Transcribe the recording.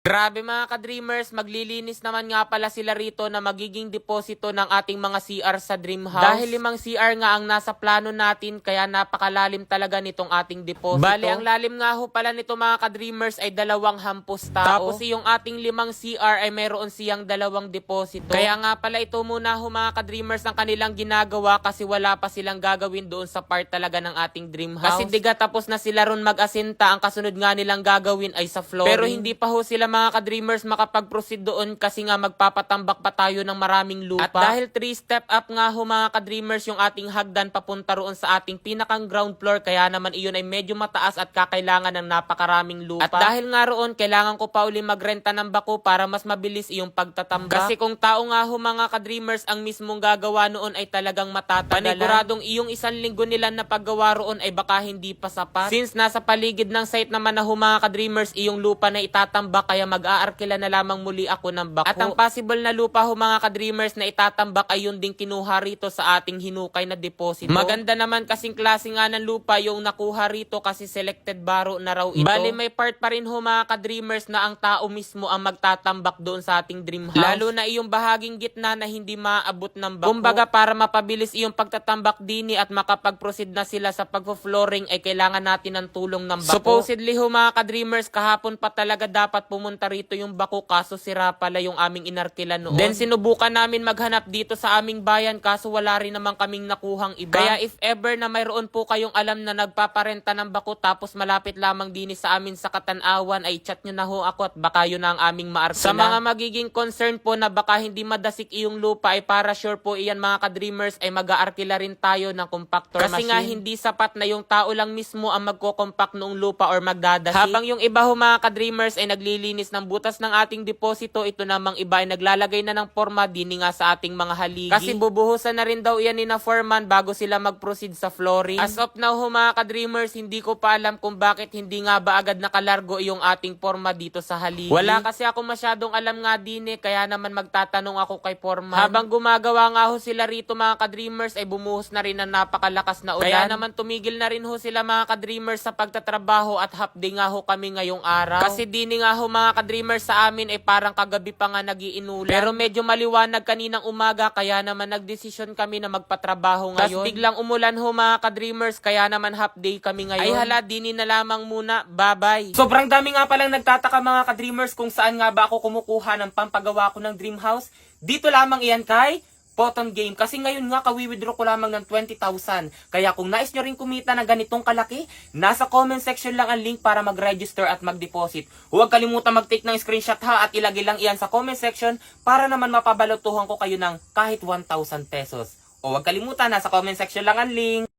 Grabe mga ka-dreamers, maglilinis naman nga pala sila rito na magiging deposito ng ating mga CR sa dream house. Dahil 5 CR nga ang nasa plano natin, kaya napakalalim talaga nitong ating deposito. Bali, ang lalim nga ho pala nito mga ka-dreamers ay 2 hampos tao. Tapos yung ating 5 CR ay meron siyang 2 deposito. Kaya nga pala ito muna ho mga ka-dreamers ang kanilang ginagawa kasi wala pa silang gagawin doon sa part talaga ng ating dream house. Kasi diga tapos na sila ron mag-asinta, ang kasunod nga nilang gagawin ay sa flooring. Pero hindi pa ho sila mga ka-dreamers makapag-proceed doon kasi nga magpapatambak pa tayo ng maraming lupa. At dahil 3-step up nga ho mga ka-dreamers yung ating hagdan papunta roon sa ating pinakang ground floor, kaya naman iyon ay medyo mataas at kakailangan ng napakaraming lupa. At dahil nga roon, kailangan ko pa uli magrenta ng bako para mas mabilis iyong pagtatambak. Kasi kung tao nga ho mga ka-dreamers ang mismong gagawa noon ay talagang matatagalan. Paniguradong iyong 1 linggo nila na paggawa roon ay baka hindi pa sapat. Since nasa paligid ng site naman na ho mga ka-dreamers iyong lupa na itatambak, kaya mag-aarkila na lamang muli ako ng bako. At ang possible na lupa ho mga ka-dreamers na itatambak ay yun ding kinuha rito sa ating hinukay na deposito. Maganda naman kasing klase nga ng lupa yung nakuha rito kasi selected baro na raw ito. Bali may part pa rin ho mga ka-dreamers na ang tao mismo ang magtatambak doon sa ating dream house. Lalo na iyong bahaging gitna na hindi maaabot ng bako. Kumbaga para mapabilis iyong pagtatambak dini at makapag-proceed na sila sa pag-flooring ay kailangan natin ng tulong ng bako. Supposedly ho mga ka-dreamers kahapon pa talaga dapat pumunta rito yung bako, kaso sira pala yung aming inarkila noon. Then sinubukan namin maghanap dito sa aming bayan kaso wala rin naman kaming nakuhang iba. Kaya if ever na mayroon po kayong alam na nagpaparenta ng bako tapos malapit lamang din sa amin sa Katanawan, ay chat nyo na ho ako at baka yun na ang aming maarkila. Sa mga magiging concern po na baka hindi madasik iyong lupa ay para sure po iyan mga ka-dreamers ay mag-aarkila rin tayo ng compactor machine. Kasi nga hindi sapat na yung tao lang mismo ang magko-compact noong lupa or magdadasik. Habang yung iba ho mga ka-dreamers ay naglilinis ng butas ng ating deposito, ito namang iba ay naglalagay na ng forma din nga sa ating mga haligi. Kasi bubuhusan na rin daw yan ni na foreman bago sila mag-proceed sa flooring. As of now ho mga ka-dreamers, hindi ko pa alam kung bakit hindi nga ba agad nakalargo yung ating forma dito sa haligi. Wala kasi ako masyadong alam nga din kaya naman magtatanong ako kay foreman. Habang gumagawa nga ho sila rito mga ka-dreamers ay bumuhos na rin ng napakalakas na ulan. Kaya naman tumigil na rin ho sila mga ka-dreamers sa pagtatrabaho at half day nga ho kami ngayong araw. Kasi dini nga ho mga ka-dreamers sa amin ay parang kagabi pa nga nagiinulan. Pero medyo maliwanag kaninang umaga kaya naman nagdesisyon kami na magpatrabaho ngayon. Tapos biglang umulan ho mga ka-dreamers kaya naman half day kami ngayon. Ay hala, dini na lamang muna. Bye-bye. Sobrang dami nga palang nagtataka mga ka-dreamers kung saan nga ba ako kumukuha ng pampagawa ko ng dream house. Dito lamang iyan kay Photon Game. Kasi ngayon nga kawi-withdraw ko lamang ng 20,000. Kaya kung nais nyo rin kumita ng ganitong kalaki, nasa comment section lang ang link para mag-register at mag-deposit. Huwag kalimutan mag-take ng screenshot ha at ilagay lang iyan sa comment section para naman mapabalotuhan ko kayo ng kahit 1,000 pesos. O huwag kalimutan, nasa comment section lang ang link.